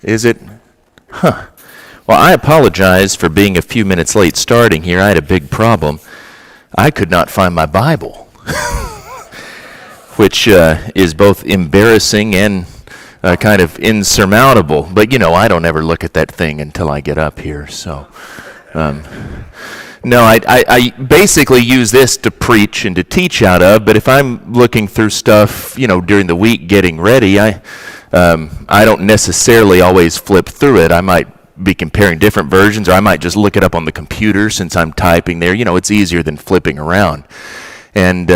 Is it? Huh. Well, I apologize for being a few minutes late starting here. I had a big problem. I could not find my Bible, which is both embarrassing and kind of insurmountable. But, I don't ever look at that thing until I get up here. So, no, I basically use this to preach and to teach out of. But if I'm looking through stuff, during the week getting ready, I don't necessarily always flip through it. I might be comparing different versions, or I might just look it up on the computer since I'm typing there. It's easier than flipping around. And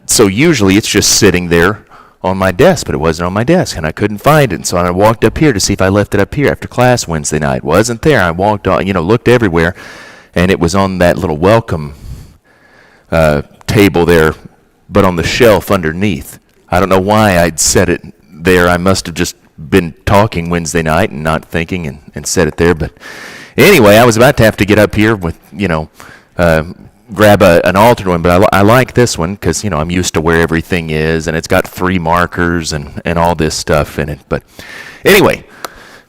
so usually it's just sitting there on my desk, but it wasn't on my desk, and I couldn't find it. And so I walked up here to see if I left it up here after class Wednesday night. It wasn't there. I walked on, looked everywhere, and it was on that little welcome table there, but on the shelf underneath. I don't know why I'd set it there. I must have just been talking Wednesday night and not thinking and set it there. But anyway, I was about to have to get up here with, grab an alternate one, but I like this one because, I'm used to where everything is, and it's got 3 markers and all this stuff in it. But anyway,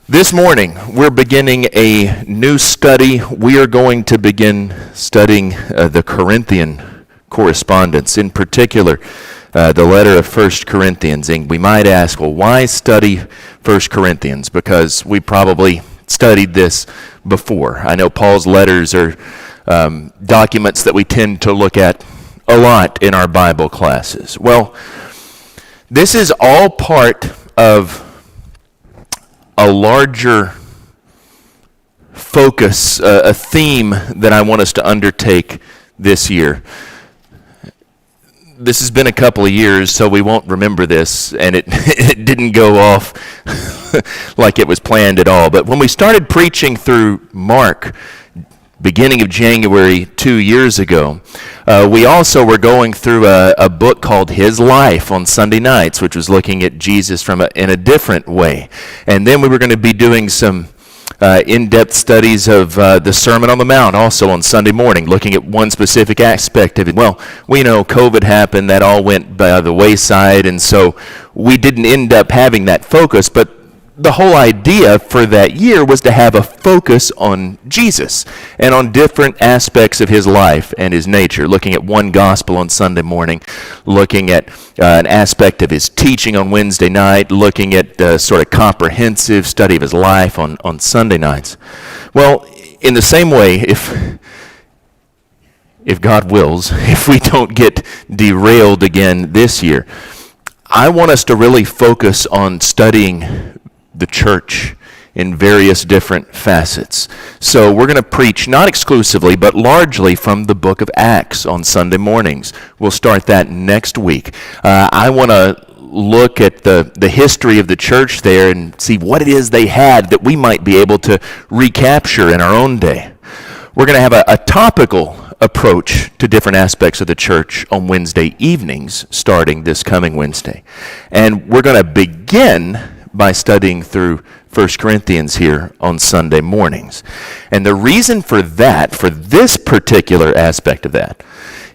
this morning we're beginning a new study. We are going to begin studying the Corinthian correspondence, in particular the letter of 1 Corinthians. And we might ask, well, why study 1 Corinthians? Because we probably studied this before. I know Paul's letters are documents that we tend to look at a lot in our Bible classes. Well, this is all part of a larger focus, a theme that I want us to undertake this year. This has been a couple of years, so we won't remember this, and it didn't go off like it was planned at all. But when we started preaching through Mark, beginning of January 2 years ago, we also were going through a book called His Life on Sunday nights, which was looking at Jesus in a different way. And then we were going to be doing some in-depth studies of the Sermon on the Mount also on Sunday morning, looking at one specific aspect of it. Well, we know COVID happened, that all went by the wayside, and so we didn't end up having that focus, but the whole idea for that year was to have a focus on Jesus and on different aspects of his life and his nature, looking at one gospel on Sunday morning, looking at an aspect of his teaching on Wednesday night, looking at sort of comprehensive study of his life on Sunday nights. Well, in the same way, if God wills, if we don't get derailed again this year, I want us to really focus on studying the church in various different facets. So we're going to preach not exclusively, but largely from the book of Acts on Sunday mornings. We'll start that next week. I want to look at the history of the church there and see what it is they had that we might be able to recapture in our own day. We're going to have a topical approach to different aspects of the church on Wednesday evenings, starting this coming Wednesday. And we're going to begin by studying through 1 Corinthians here on Sunday mornings. And the reason for that, for this particular aspect of that,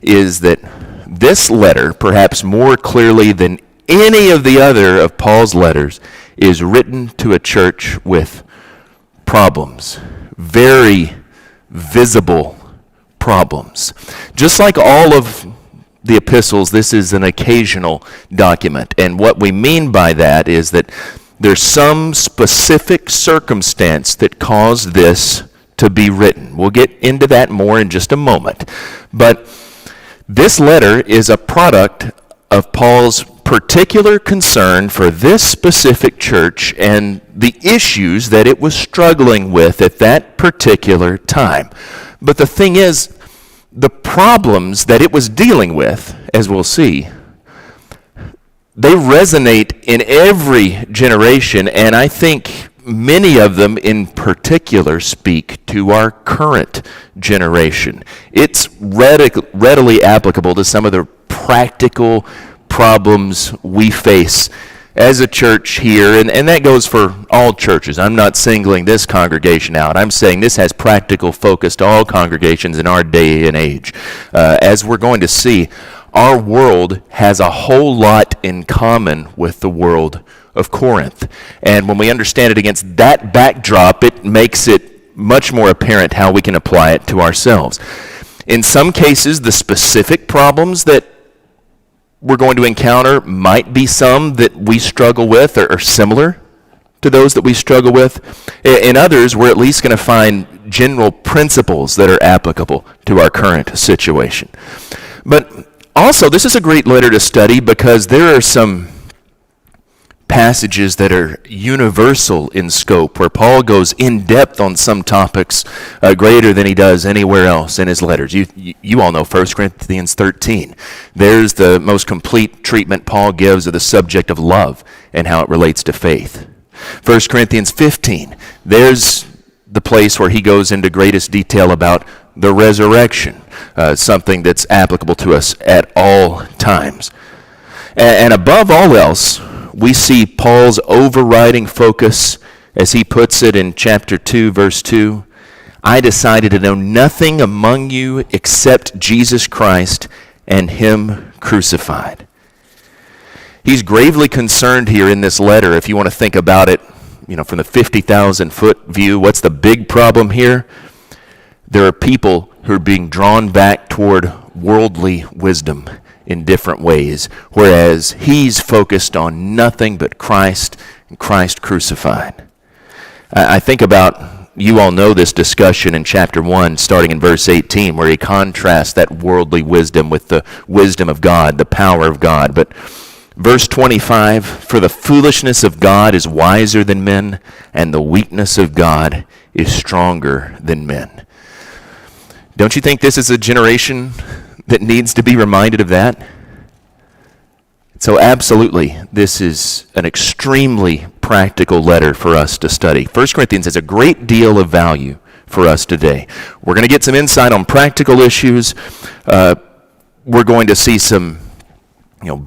is that this letter, perhaps more clearly than any of the other of Paul's letters, is written to a church with problems, very visible problems. Just like all of the epistles, this is an occasional document. And what we mean by that is that there's some specific circumstance that caused this to be written. We'll get into that more in just a moment. But this letter is a product of Paul's particular concern for this specific church and the issues that it was struggling with at that particular time. But the thing is, the problems that it was dealing with, as we'll see, they resonate in every generation, and I think many of them in particular speak to our current generation. It's readily applicable to some of the practical problems we face as a church here, and that goes for all churches. I'm not singling this congregation out. I'm saying this has practical focus to all congregations in our day and age. As we're going to see, our world has a whole lot in common with the world of Corinth. And when we understand it against that backdrop, it makes it much more apparent how we can apply it to ourselves. In some cases, the specific problems that we're going to encounter might be some that we struggle with or are similar to those that we struggle with. In others, we're at least going to find general principles that are applicable to our current situation. But also, this is a great letter to study because there are some passages that are universal in scope, where Paul goes in depth on some topics greater than he does anywhere else in his letters. You all know 1 Corinthians 13. There's the most complete treatment Paul gives of the subject of love and how it relates to faith. 1 Corinthians 15, there's the place where he goes into greatest detail about the resurrection, something that's applicable to us at all times. And above all else, we see Paul's overriding focus, as he puts it in chapter 2, verse 2, I decided to know nothing among you except Jesus Christ and him crucified. He's gravely concerned here in this letter, if you want to think about it, from the 50,000-foot view, what's the big problem here? There are people who are being drawn back toward worldly wisdom in different ways, whereas he's focused on nothing but Christ and Christ crucified. I think about, you all know this discussion in chapter 1, starting in verse 18, where he contrasts that worldly wisdom with the wisdom of God, the power of God. But verse 25, for the foolishness of God is wiser than men, and the weakness of God is stronger than men. Don't you think this is a generation that needs to be reminded of that? So absolutely, this is an extremely practical letter for us to study. 1 Corinthians has a great deal of value for us today. We're going to get some insight on practical issues. We're going to see some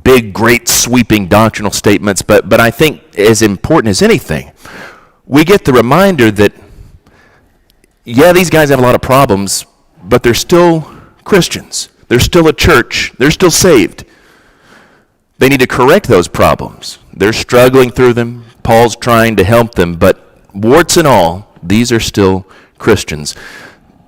big, great, sweeping doctrinal statements, but I think as important as anything, we get the reminder that, these guys have a lot of problems, but they're still Christians. They're still a church. They're still saved. They need to correct those problems. They're struggling through them. Paul's trying to help them, but warts and all, these are still Christians.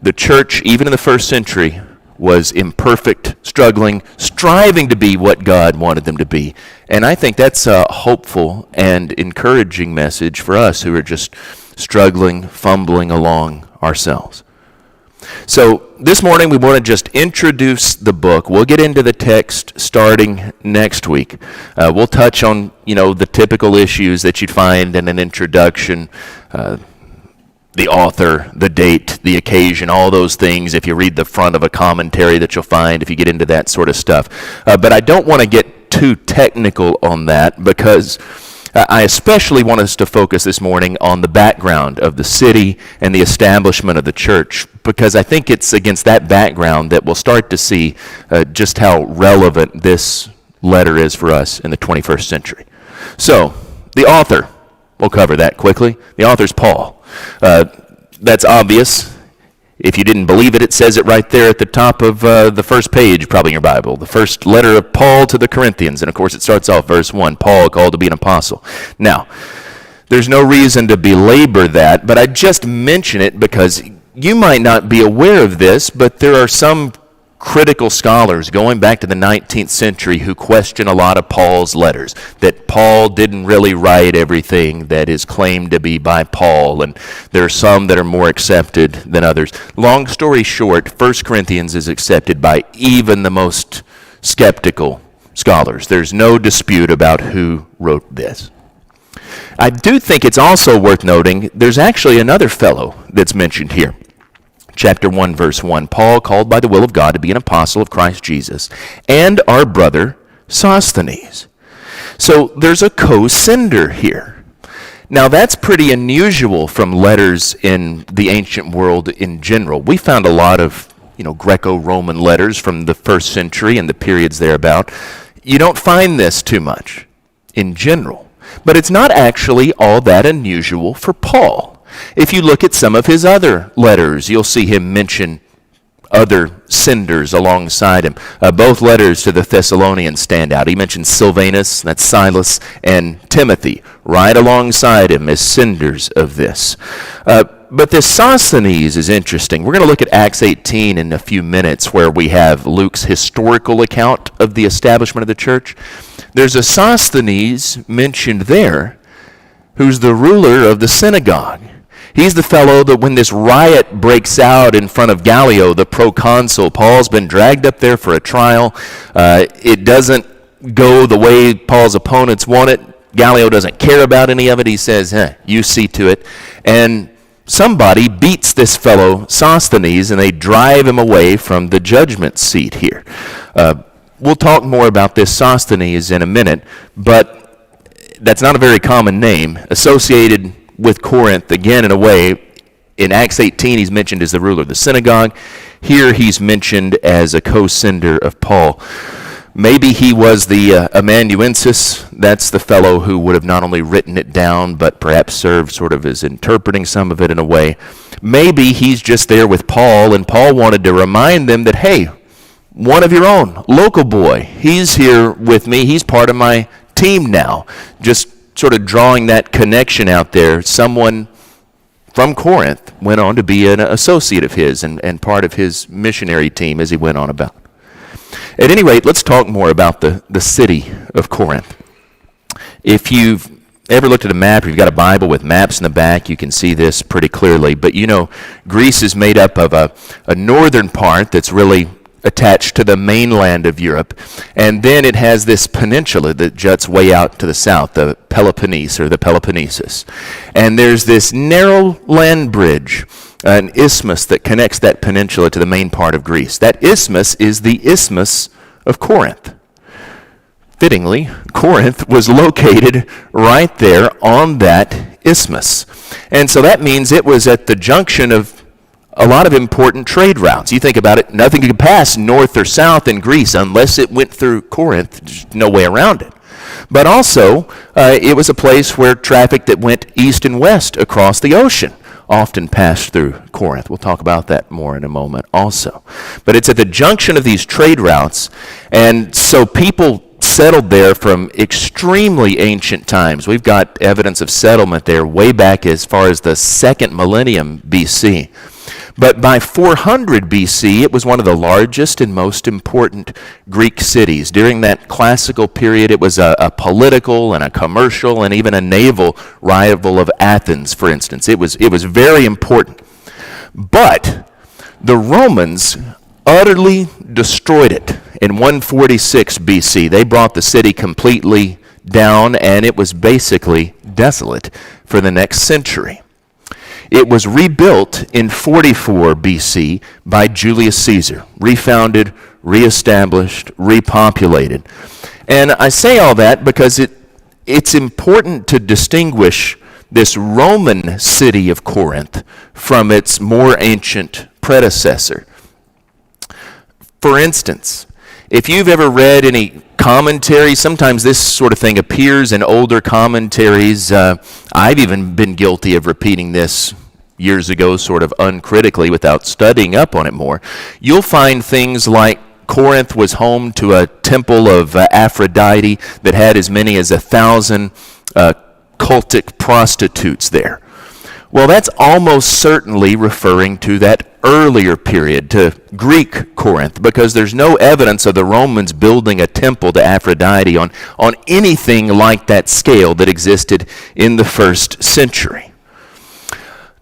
The church, even in the first century, was imperfect, struggling, striving to be what God wanted them to be. And I think that's a hopeful and encouraging message for us who are just struggling, fumbling along ourselves. So this morning we want to just introduce the book. We'll get into the text starting next week. We'll touch on, the typical issues that you'd find in an introduction, the author, the date, the occasion, all those things if you read the front of a commentary that you'll find if you get into that sort of stuff. But I don't want to get too technical on that because I especially want us to focus this morning on the background of the city and the establishment of the church, because I think it's against that background that we'll start to see just how relevant this letter is for us in the 21st century. So, the author, we'll cover that quickly. The author's Paul. That's obvious. If you didn't believe it, it says it right there at the top of the first page, probably in your Bible. The first letter of Paul to the Corinthians. And of course, it starts off verse 1, Paul called to be an apostle. Now, there's no reason to belabor that, but I just mention it because you might not be aware of this, but there are some critical scholars going back to the 19th century who question a lot of Paul's letters, that Paul didn't really write everything that is claimed to be by Paul, and there are some that are more accepted than others. Long story short, 1 Corinthians is accepted by even the most skeptical scholars. There's no dispute about who wrote this. I do think it's also worth noting there's actually another fellow that's mentioned here. Chapter 1, verse 1, Paul, called by the will of God to be an apostle of Christ Jesus, and our brother Sosthenes. So there's a co-sender here. Now that's pretty unusual from letters in the ancient world in general. We found a lot of, Greco-Roman letters from the first century and the periods thereabout. You don't find this too much in general. But it's not actually all that unusual for Paul. If you look at some of his other letters, you'll see him mention other senders alongside him. Both letters to the Thessalonians stand out. He mentions Silvanus, that's Silas, and Timothy, right alongside him as senders of this. But this Sosthenes is interesting. We're going to look at Acts 18 in a few minutes, where we have Luke's historical account of the establishment of the church. There's a Sosthenes mentioned there who's the ruler of the synagogue. He's the fellow that when this riot breaks out in front of Gallio, the proconsul, Paul's been dragged up there for a trial. It doesn't go the way Paul's opponents want it. Gallio doesn't care about any of it. He says, you see to it. And somebody beats this fellow Sosthenes, and they drive him away from the judgment seat here. We'll talk more about this Sosthenes in a minute, but that's not a very common name. Associated with Corinth, again, in a way, in Acts 18, he's mentioned as the ruler of the synagogue. Here, he's mentioned as a co-sender of Paul. Maybe he was the amanuensis. That's the fellow who would have not only written it down, but perhaps served sort of as interpreting some of it in a way. Maybe he's just there with Paul, and Paul wanted to remind them that, hey, one of your own, local boy, he's here with me. He's part of my team now. Just sort of drawing that connection out there. Someone from Corinth went on to be an associate of his and part of his missionary team as he went on about. At any rate, let's talk more about the city of Corinth. If you've ever looked at a map, or you've got a Bible with maps in the back, you can see this pretty clearly. But you know, Greece is made up of a northern part that's really attached to the mainland of Europe, and then it has this peninsula that juts way out to the south, the Peloponnese or the Peloponnesus. And there's this narrow land bridge, an isthmus that connects that peninsula to the main part of Greece. That isthmus is the Isthmus of Corinth. Fittingly, Corinth was located right there on that isthmus. And so that means it was at the junction of a lot of important trade routes. You think about it, nothing could pass north or south in Greece unless it went through Corinth. There's no way around it. But also, it was a place where traffic that went east and west across the ocean often passed through Corinth. We'll talk about that more in a moment also. But it's at the junction of these trade routes, and so people settled there from extremely ancient times. We've got evidence of settlement there way back as far as the 2nd millennium BC. But by 400 BC, it was one of the largest and most important Greek cities. During that classical period, it was a political and a commercial and even a naval rival of Athens, for instance. It was very important. But the Romans utterly destroyed it in 146 BC. They brought the city completely down, and it was basically desolate for the next century. It was rebuilt in 44 BC by Julius Caesar, refounded, reestablished, repopulated. And I say all that because it's important to distinguish this Roman city of Corinth from its more ancient predecessor. For instance, if you've ever read any commentary, sometimes this sort of thing appears in older commentaries. I've even been guilty of repeating this years ago, sort of uncritically without studying up on it more. You'll find things like Corinth was home to a temple of Aphrodite that had as many as 1,000 cultic prostitutes there. Well, that's almost certainly referring to that earlier period, to Greek Corinth, because there's no evidence of the Romans building a temple to Aphrodite on anything like that scale that existed in the 1st century.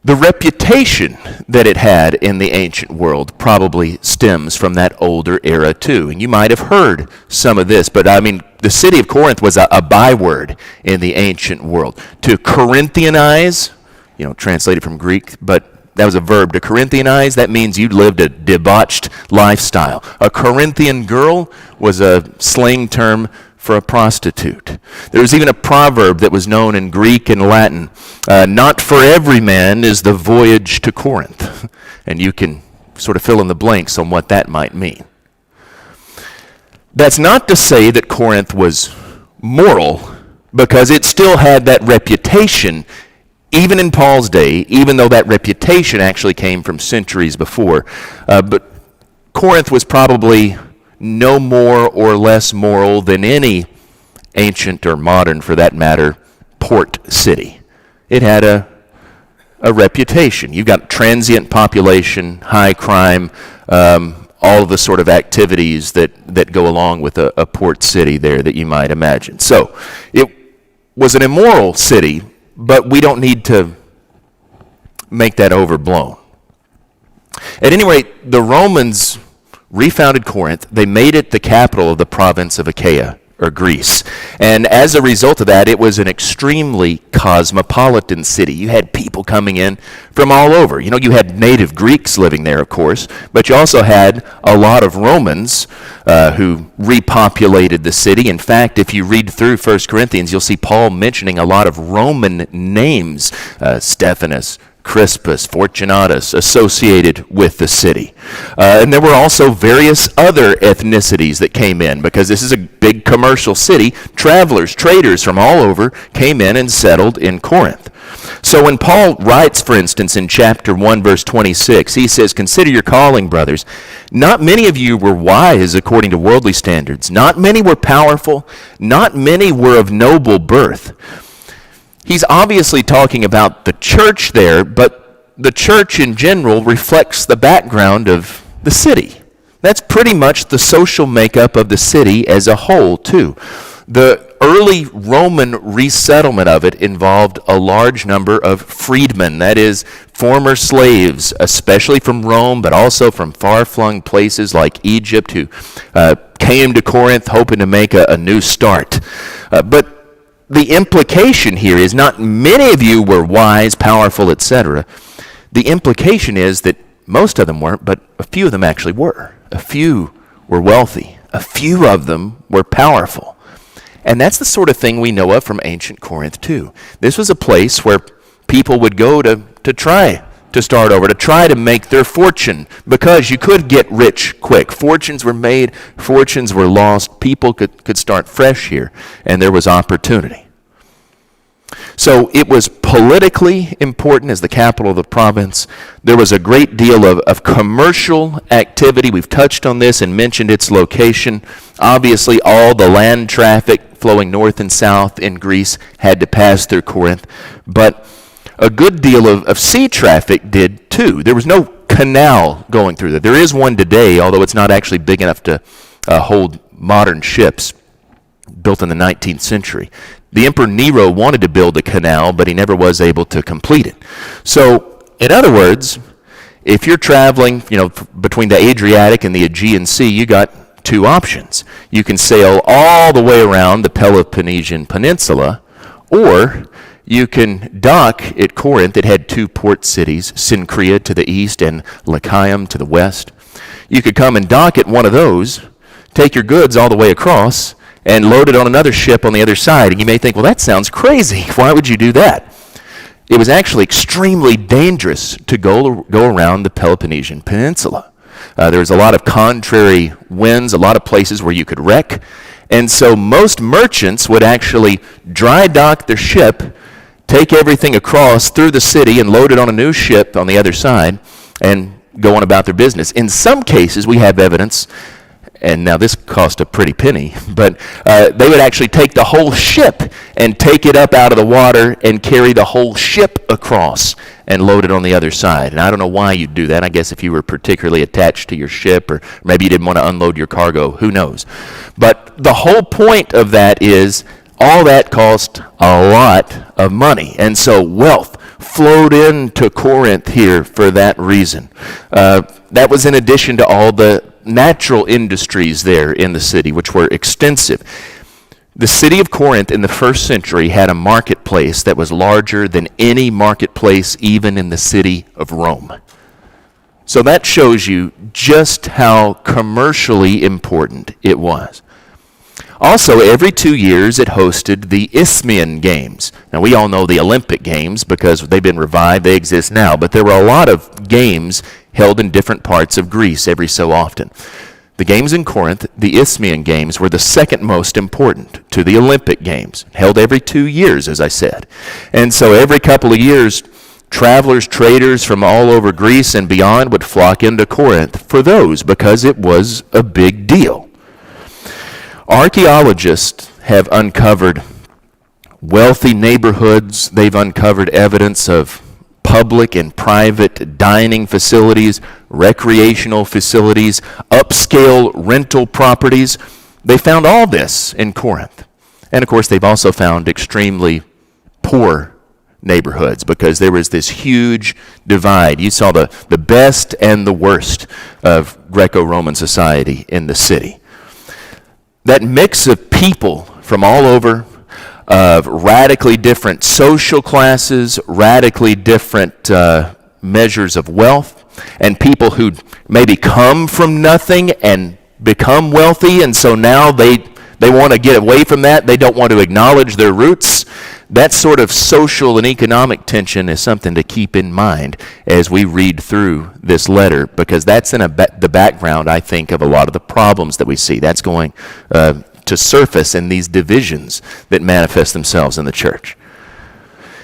The reputation that it had in the ancient world probably stems from that older era too. And you might have heard some of this, but I mean, the city of Corinth was a byword in the ancient world. To Corinthianize, translated from Greek, but that was a verb. To Corinthianize, that means you lived a debauched lifestyle. A Corinthian girl was a slang term for a prostitute. There was even a proverb that was known in Greek and Latin. Not for every man is the voyage to Corinth. And you can sort of fill in the blanks on what that might mean. That's not to say that Corinth was moral, because it still had that reputation even in Paul's day, even though that reputation actually came from centuries before. But Corinth was probably no more or less moral than any ancient or modern, for that matter, port city. It had a reputation. You've got transient population, high crime, all of the sort of activities that go along with a port city there that you might imagine. So it was an immoral city, but we don't need to make that overblown. At any rate, the Romans refounded Corinth. They made it the capital of the province of Achaia, or Greece. And as a result of that, it was an extremely cosmopolitan city. You had people coming in from all over. You know, you had native Greeks living there, of course, but you also had a lot of Romans who repopulated the city. In fact, if you read through 1 Corinthians, you'll see Paul mentioning a lot of Roman names, Stephanus, Crispus, Fortunatus, associated with the city. And there were also various other ethnicities that came in, because this is a big commercial city. Travelers, traders from all over came in and settled in Corinth. So when Paul writes, for instance, in chapter 1, verse 26, he says, "Consider your calling, brothers. Not many of you were wise according to worldly standards. Not many were powerful. Not many were of noble birth." He's obviously talking about the church there, but the church in general reflects the background of the city. That's pretty much the social makeup of the city as a whole, too. The early Roman resettlement of it involved a large number of freedmen, that is, former slaves, especially from Rome, but also from far-flung places like Egypt, who came to Corinth hoping to make a new start. But the implication here is not many of you were wise, powerful, etc. The implication is that most of them weren't, but a few of them actually were. A few were wealthy. A few of them were powerful. And that's the sort of thing we know of from ancient Corinth too. This was a place where people would go to try to start over, to try to make their fortune, because you could get rich quick. Fortunes were made, fortunes were lost. People could start fresh here, and there was opportunity. So it was politically important as the capital of the province. There was a great deal of commercial activity. We've touched on this and mentioned its location. Obviously, all the land traffic flowing north and south in Greece had to pass through Corinth, but a good deal of sea traffic did too. There was no canal going through there. There is one today, although it's not actually big enough to hold modern ships, built in the 19th century. The Emperor Nero wanted to build a canal, but he never was able to complete it. So, in other words, if you're traveling, between the Adriatic and the Aegean Sea, you got two options. You can sail all the way around the Peloponnesian Peninsula, or you can dock at Corinth. It had two port cities, Cenchrea to the east and Lycaum to the west. You could come and dock at one of those, take your goods all the way across, and load it on another ship on the other side. And you may think, well, that sounds crazy. Why would you do that? It was actually extremely dangerous to go around the Peloponnesian Peninsula. There was a lot of contrary winds, a lot of places where you could wreck. And so most merchants would actually dry dock their ship, take everything across through the city and load it on a new ship on the other side and go on about their business. In some cases, we have evidence, and now this cost a pretty penny, but they would actually take the whole ship and take it up out of the water and carry the whole ship across and load it on the other side. And I don't know why you'd do that. I guess if you were particularly attached to your ship, or maybe you didn't want to unload your cargo, who knows. But the whole point of that is all that cost a lot of money. And so wealth flowed into Corinth here for that reason. That was in addition to all the natural industries there in the city, which were extensive. The city of Corinth in the first century had a marketplace that was larger than any marketplace even in the city of Rome. So that shows you just how commercially important it was. Also, every 2 years it hosted the Isthmian Games. Now, we all know the Olympic Games because they've been revived, they exist now, but there were a lot of games held in different parts of Greece every so often. The games in Corinth, the Isthmian Games, were the second most important to the Olympic Games, held every 2 years, as I said. And so every couple of years, Travelers, traders from all over Greece and beyond would flock into Corinth for those because it was a big deal. Archaeologists have uncovered wealthy neighborhoods. They've uncovered evidence of public and private dining facilities, recreational facilities, upscale rental properties. They found all this in Corinth. And of course, they've also found extremely poor neighborhoods because there was this huge divide. You saw the best and the worst of Greco-Roman society in the city. That mix of people from all over, of radically different social classes, radically different measures of wealth, and people who maybe come from nothing and become wealthy, and so now they want to get away from that. They don't want to acknowledge their roots. That sort of social and economic tension is something to keep in mind as we read through this letter, because that's in the background, I think, of a lot of the problems that we see. That's going to surface in these divisions that manifest themselves in the church.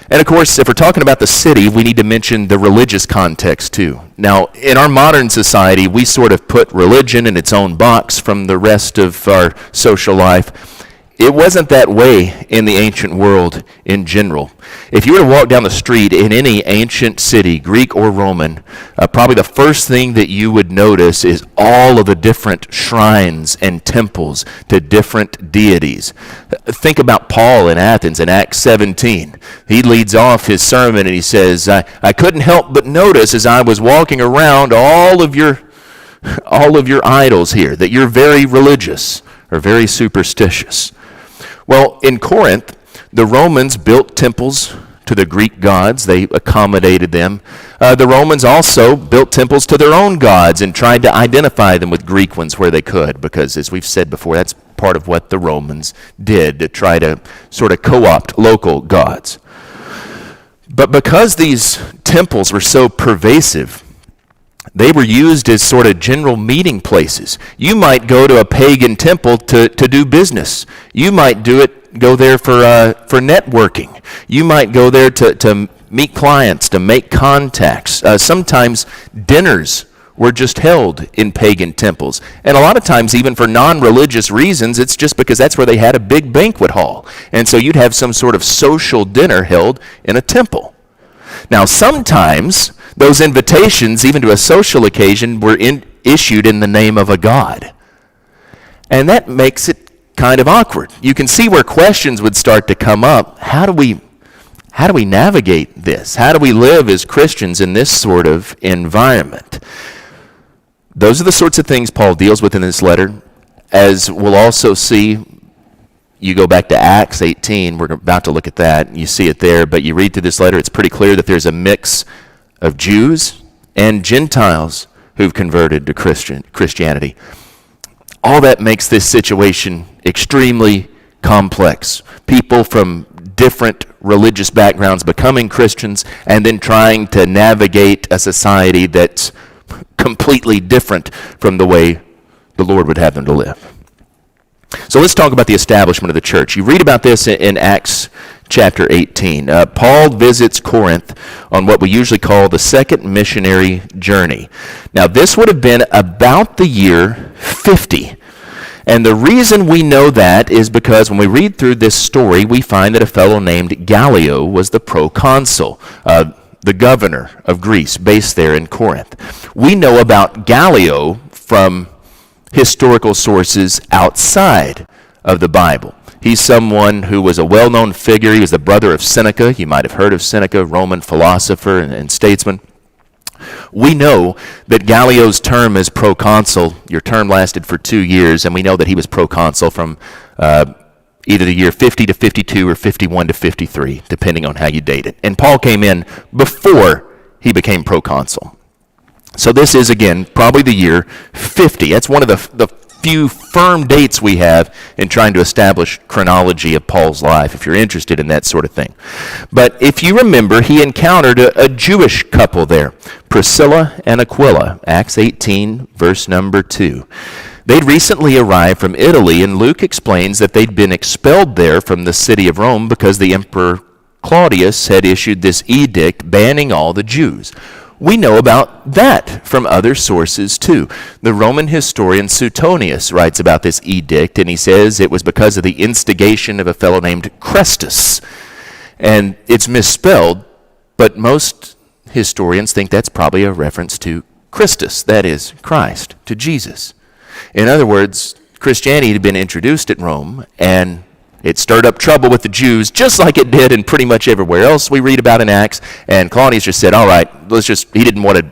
And of course, if we're talking about the city, we need to mention the religious context too. Now, in our modern society, we sort of put religion in its own box from the rest of our social life. It wasn't that way in the ancient world in general. If you were to walk down the street in any ancient city, Greek or Roman, probably the first thing that you would notice is all of the different shrines and temples to different deities. Think about Paul in Athens in Acts 17. He leads off his sermon and he says, I couldn't help but notice as I was walking around all of your idols here, that you're very religious or very superstitious. Well, in Corinth, the Romans built temples to the Greek gods. They accommodated them. The Romans also built temples to their own gods and tried to identify them with Greek ones where they could, because as we've said before, that's part of what the Romans did, to try to sort of co-opt local gods. But because these temples were so pervasive, they were used as sort of general meeting places. You might go to a pagan temple to do business. You might go there for networking. You might go there to meet clients, to make contacts. Sometimes dinners were just held in pagan temples. And a lot of times, even for non-religious reasons, it's just because that's where they had a big banquet hall. And so you'd have some sort of social dinner held in a temple. Now, sometimes those invitations, even to a social occasion, were issued in the name of a god. And that makes it kind of awkward. You can see where questions would start to come up. How do we navigate this? How do we live as Christians in this sort of environment? Those are the sorts of things Paul deals with in this letter. As we'll also see, you go back to Acts 18, we're about to look at that, you see it there, but you read through this letter, it's pretty clear that there's a mix of Jews and Gentiles who've converted to Christianity. All that makes this situation extremely complex. People from different religious backgrounds becoming Christians and then trying to navigate a society that's completely different from the way the Lord would have them to live. So let's talk about the establishment of the church. You read about this in Acts chapter 18. Paul visits Corinth on what we usually call the second missionary journey. Now, this would have been about the year 50. And the reason we know that is because when we read through this story, we find that a fellow named Gallio was the proconsul, the governor of Greece, based there in Corinth. We know about Gallio from historical sources outside of the Bible. He's someone who was a well-known figure. He was the brother of Seneca. You might have heard of Seneca, Roman philosopher and statesman. We know that Gallio's term as proconsul, your term lasted for 2 years, and we know that he was proconsul from either the year 50 to 52 or 51 to 53, depending on how you date it. And Paul came in before he became proconsul. So this is, again, probably the year 50. That's one of the few firm dates we have in trying to establish chronology of Paul's life, if you're interested in that sort of thing. But if you remember, he encountered a Jewish couple there, Priscilla and Aquila, Acts 18, verse number 2. They'd recently arrived from Italy, and Luke explains that they'd been expelled there from the city of Rome because the emperor Claudius had issued this edict banning all the Jews. We know about that from other sources too. The Roman historian Suetonius writes about this edict, and he says it was because of the instigation of a fellow named Chrestus. And it's misspelled, but most historians think that's probably a reference to Christus, that is, Christ, to Jesus. In other words, Christianity had been introduced at Rome, and it stirred up trouble with the Jews, just like it did in pretty much everywhere else we read about in Acts. And Claudius just said, all right, he didn't want to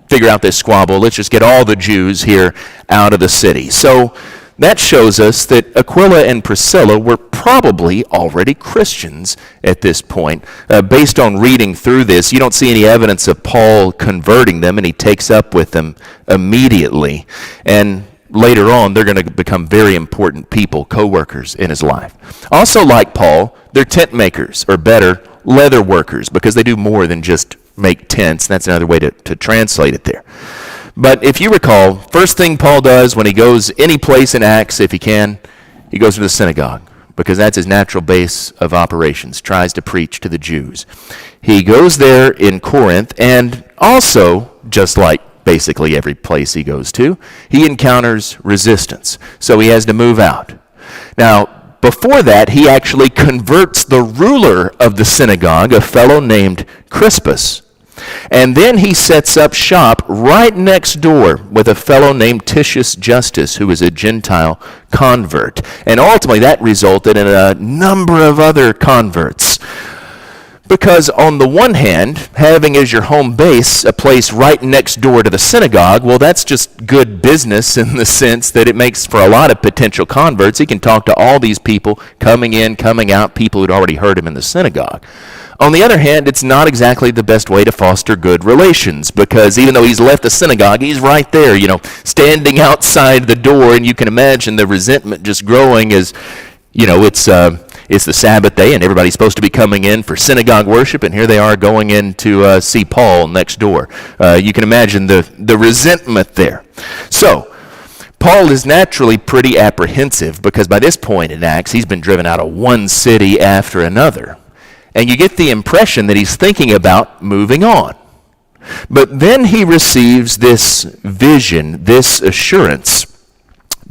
figure out this squabble. Let's just get all the Jews here out of the city. So that shows us that Aquila and Priscilla were probably already Christians at this point. Based on reading through this, you don't see any evidence of Paul converting them, and he takes up with them immediately. And later on, they're going to become very important people, co-workers in his life. Also, like Paul, they're tent makers, or better, leather workers, because they do more than just make tents. That's another way to translate it there. But if you recall, first thing Paul does when he goes any place in Acts, if he can, he goes to the synagogue, because that's his natural base of operations, tries to preach to the Jews. He goes there in Corinth, and also, just like basically every place he goes to, he encounters resistance. So he has to move out. Now, before that, he actually converts the ruler of the synagogue, a fellow named Crispus. And then he sets up shop right next door with a fellow named Titius Justus, who is a Gentile convert. And ultimately that resulted in a number of other converts. Because on the one hand, having as your home base a place right next door to the synagogue, well, that's just good business in the sense that it makes for a lot of potential converts. He can talk to all these people coming in, coming out, people who'd already heard him in the synagogue. On the other hand, it's not exactly the best way to foster good relations, because even though he's left the synagogue, he's right there, standing outside the door, and you can imagine the resentment just growing as, it's the Sabbath day, and everybody's supposed to be coming in for synagogue worship, and here they are going in to see Paul next door. You can imagine the resentment there. So, Paul is naturally pretty apprehensive, because by this point in Acts, he's been driven out of one city after another. And you get the impression that he's thinking about moving on. But then he receives this vision, this assurance.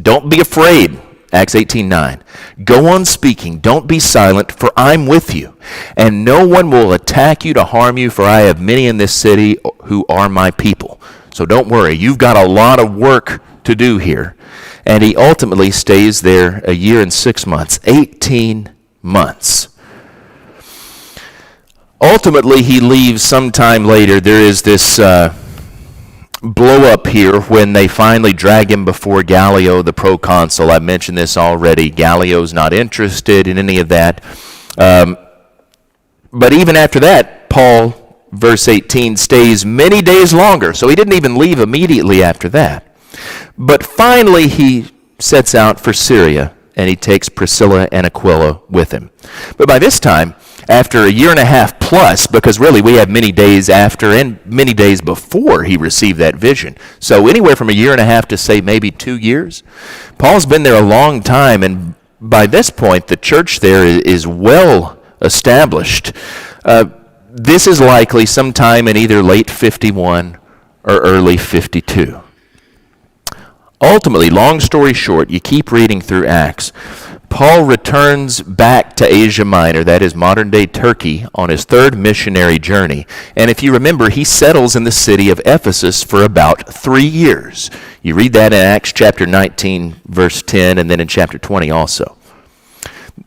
Don't be afraid. Acts 18:9. Go on speaking, don't be silent, for I'm with you. And no one will attack you to harm you, for I have many in this city who are my people. So don't worry, you've got a lot of work to do here. And he ultimately stays there 1 year and 6 months, 18 months. Ultimately, he leaves sometime later. There is this blow up here when they finally drag him before Gallio, the proconsul. I mentioned this already. Gallio's not interested in any of that. But even after that, Paul, verse 18, stays many days longer. So he didn't even leave immediately after that. But finally, he sets out for Syria, and he takes Priscilla and Aquila with him. But by this time, after 1.5 years plus, because really we have many days after and many days before he received that vision. So anywhere from 1.5 years to say maybe 2 years. Paul's been there a long time, and by this point the church there is well established. This is likely sometime in either late 51 or early 52. Ultimately, long story short, you keep reading through Acts, Paul returns back to Asia Minor, that is modern-day Turkey, on his third missionary journey. And if you remember, he settles in the city of Ephesus for about 3 years. You read that in Acts chapter 19, verse 10, and then in chapter 20 also.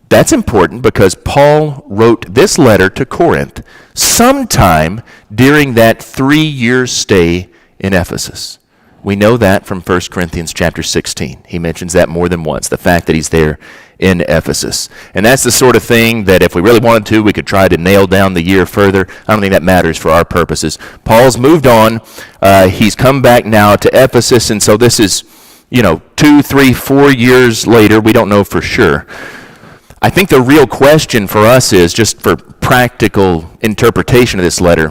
That's important because Paul wrote this letter to Corinth sometime during that 3-year stay in Ephesus. We know that from 1 Corinthians chapter 16. He mentions that more than once, the fact that he's there in Ephesus. And that's the sort of thing that if we really wanted to, we could try to nail down the year further. I don't think that matters for our purposes. Paul's moved on. He's come back now to Ephesus, and so this is, 2, 3, 4 years later. We don't know for sure. I think the real question for us is, just for practical interpretation of this letter,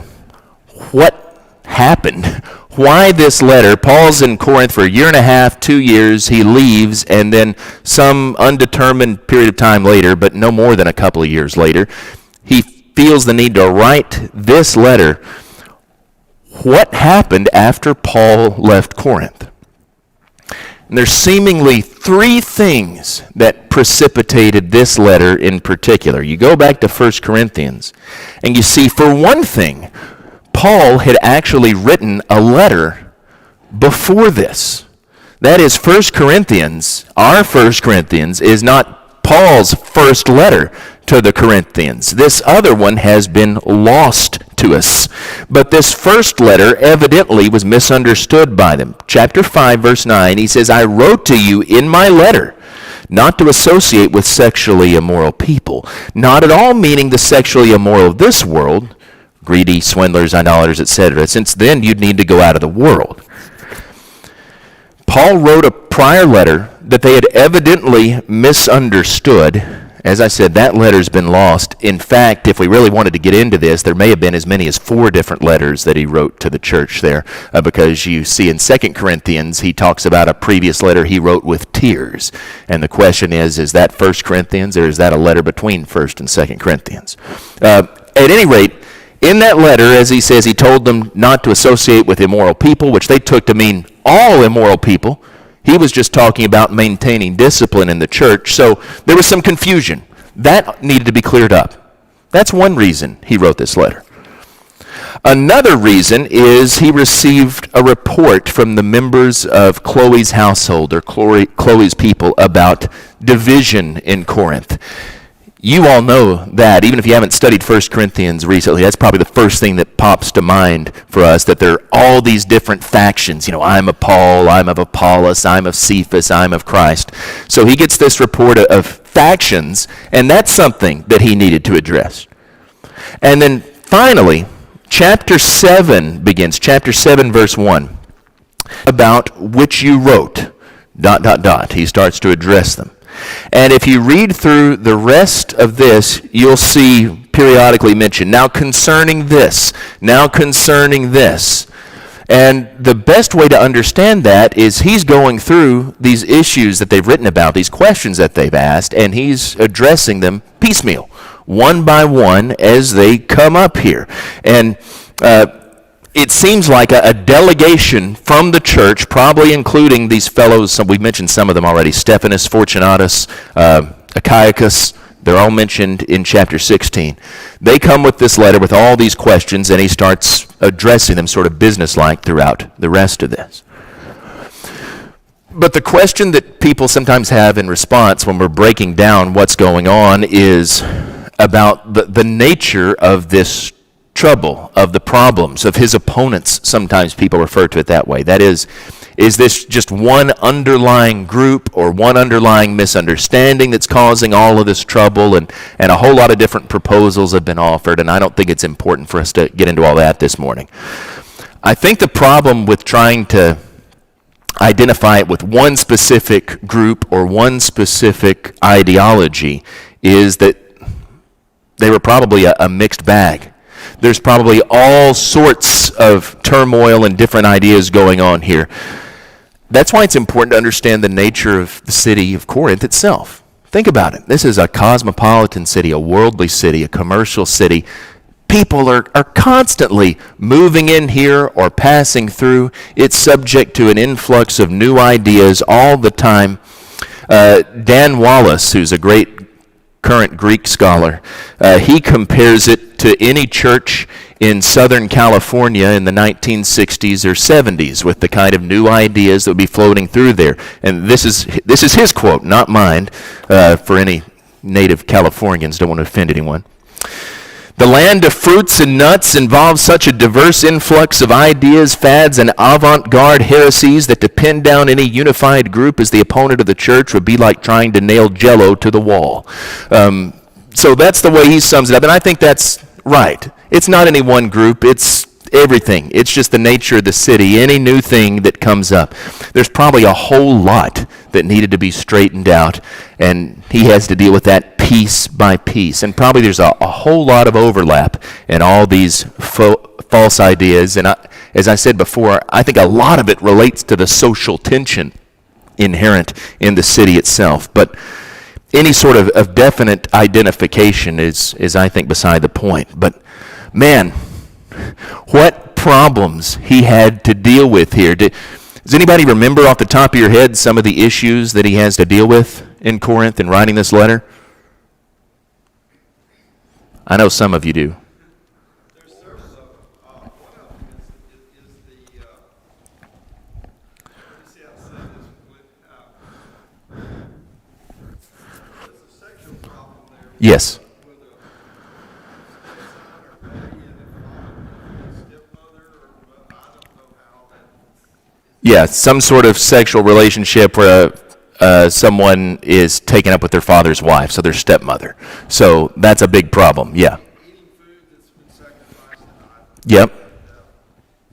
what happened? Why this letter? Paul's in Corinth for 1.5 years, 2 years. He leaves, and then some undetermined period of time later, but no more than a couple of years later, he feels the need to write this letter. What happened after Paul left Corinth? And there's seemingly three things that precipitated this letter in particular. You go back to 1 Corinthians, and you see, for one thing, Paul had actually written a letter before this. That is, 1 Corinthians, our 1 Corinthians, is not Paul's first letter to the Corinthians. This other one has been lost to us. But this first letter evidently was misunderstood by them. Chapter 5, verse 9, he says, I wrote to you in my letter not to associate with sexually immoral people. Not at all meaning the sexually immoral of this world, greedy, swindlers, idolaters, etc. Since then, you'd need to go out of the world. Paul wrote a prior letter that they had evidently misunderstood. As I said, that letter's been lost. In fact, if we really wanted to get into this, there may have been as many as 4 different letters that he wrote to the church there, because you see in 2 Corinthians, he talks about a previous letter he wrote with tears. And the question is that 1 Corinthians, or is that a letter between 1 and 2 Corinthians? At any rate, in that letter, as he says, he told them not to associate with immoral people, which they took to mean all immoral people. He was just talking about maintaining discipline in the church, so there was some confusion. That needed to be cleared up. That's one reason he wrote this letter. Another reason is he received a report from the members of Chloe's household, or Chloe's people, about division in Corinth. You all know that, even if you haven't studied 1 Corinthians recently, that's probably the first thing that pops to mind for us, that there are all these different factions. You know, I'm of Paul, I'm of Apollos, I'm of Cephas, I'm of Christ. So he gets this report of factions, and that's something that he needed to address. And then finally, chapter 7 begins, chapter 7, verse 1, about which you wrote, ... He starts to address them. And if you read through the rest of this, you'll see periodically mentioned, now concerning this, now concerning this. And the best way to understand that is he's going through these issues that they've written about, these questions that they've asked, and he's addressing them piecemeal, one by one, as they come up here. And it seems like a delegation from the church, probably including these fellows, we mentioned some of them already, Stephanus, Fortunatus, Achaicus, they're all mentioned in chapter 16. They come with this letter with all these questions, and he starts addressing them sort of businesslike throughout the rest of this. But the question that people sometimes have in response when we're breaking down what's going on is about the nature of this trouble, of the problems, of his opponents. Sometimes people refer to it that way. That is this just one underlying group or one underlying misunderstanding that's causing all of this trouble? And a whole lot of different proposals have been offered, and I don't think it's important for us to get into all that this morning. I think the problem with trying to identify it with one specific group or one specific ideology is that they were probably a mixed bag. There's probably all sorts of turmoil and different ideas going on here. That's why it's important to understand the nature of the city of Corinth itself. Think about it. This is a cosmopolitan city, a worldly city, a commercial city. People are constantly moving in here or passing through. It's subject to an influx of new ideas all the time. Dan Wallace, who's a great current Greek scholar, he compares it to any church in Southern California in the 1960s or 70s with the kind of new ideas that would be floating through there. And this is his quote, not mine, for any native Californians, don't want to offend anyone. The land of fruits and nuts involves such a diverse influx of ideas, fads, and avant-garde heresies that to pin down any unified group as the opponent of the church would be like trying to nail Jell-O to the wall. So that's the way he sums it up, and I think that's right. It's not any one group, it's everything. It's just the nature of the city. Any new thing that comes up, there's probably a whole lot that needed to be straightened out, and he has to deal with that piece by piece. And probably there's a whole lot of overlap in all these false ideas. And as I said before, I think a lot of it relates to the social tension inherent in the city itself. But any sort of definite identification is, I think, beside the point. But man, what problems he had to deal with here. Does anybody remember off the top of your head some of the issues that he has to deal with in Corinth in writing this letter? I know some of you do. There's several of them. One of them is the let me see how to say this there's a sexual problem there Yes. with a stepson or maybe a stepmother, or I don't know how that Yeah, some sort of sexual relationship where someone is taken up with their father's wife, so their stepmother. So that's a big problem. Yeah. eating food that's been sacrificed to idols. Yep.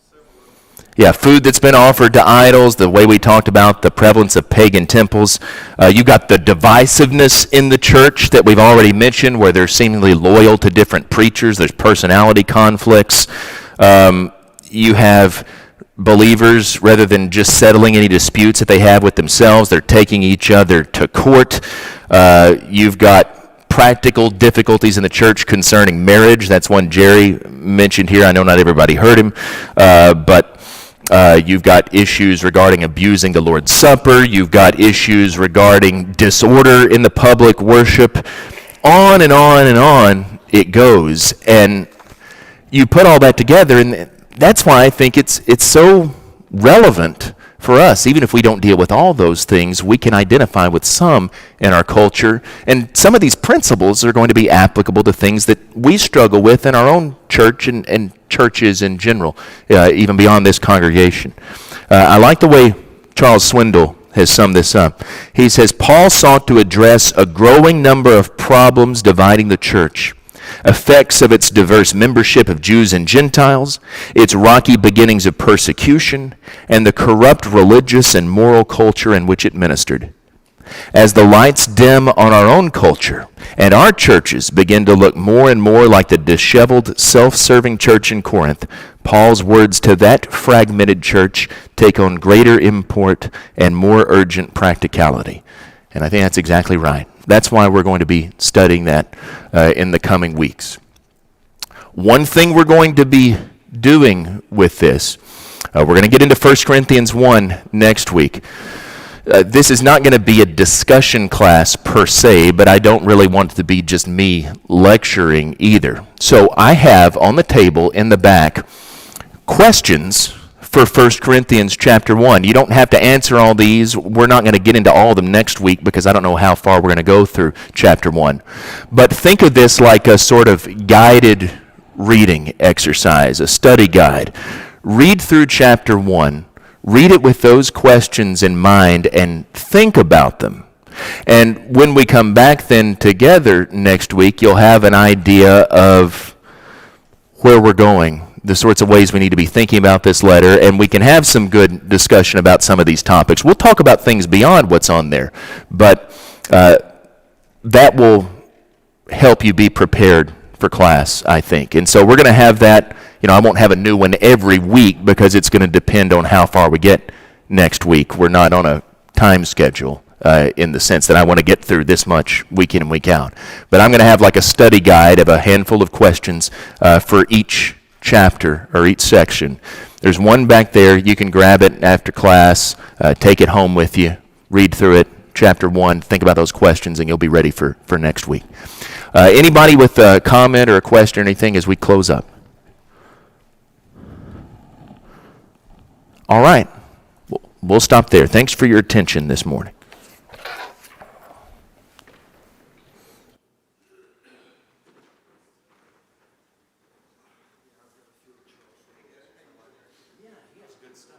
Several of them. Yeah, food that's been offered to idols, the way we talked about the prevalence of pagan temples. You've got the divisiveness in the church that we've already mentioned, where they're seemingly loyal to different preachers. There's personality conflicts. You have believers, rather than just settling any disputes that they have with themselves, they're taking each other to court. You've got practical difficulties in the church concerning marriage. That's one Jerry mentioned here. I know not everybody heard him, but you've got issues regarding abusing the Lord's Supper. You've got issues regarding disorder in the public worship. On and on and on it goes. And you put all that together, and that's why I think it's so relevant for us. Even if we don't deal with all those things, we can identify with some in our culture. And some of these principles are going to be applicable to things that we struggle with in our own church and churches in general, even beyond this congregation. I like the way Charles Swindoll has summed this up. He says, Paul sought to address a growing number of problems dividing the church. Effects of its diverse membership of Jews and Gentiles, its rocky beginnings of persecution, and the corrupt religious and moral culture in which it ministered. As the lights dim on our own culture, and our churches begin to look more and more like the disheveled, self-serving church in Corinth, Paul's words to that fragmented church take on greater import and more urgent practicality. And I think that's exactly right. That's why we're going to be studying that in the coming weeks. One thing we're going to be doing with this, we're going to get into 1 Corinthians 1 next week. This is not going to be a discussion class per se, but I don't really want it to be just me lecturing either. So I have on the table in the back questions for 1 Corinthians chapter 1. You don't have to answer all these. We're not going to get into all of them next week because I don't know how far we're going to go through chapter 1. But think of this like a sort of guided reading exercise, a study guide. Read through chapter 1. Read it with those questions in mind and think about them. And when we come back then together next week, you'll have an idea of where we're going, the sorts of ways we need to be thinking about this letter, and we can have some good discussion about some of these topics. We'll talk about things beyond what's on there, but that will help you be prepared for class, I think. And so we're going to have that. I won't have a new one every week because it's going to depend on how far we get next week. We're not on a time schedule in the sense that I want to get through this much week in and week out. But I'm going to have like a study guide of a handful of questions for each chapter or each section. There's one back there. You can grab it after class, take it home with you, read through it, chapter 1, think about those questions, and you'll be ready for next week. Anybody with a comment or a question or anything as we close up? All right. We'll stop there. Thanks for your attention this morning. Yeah, he has good stuff.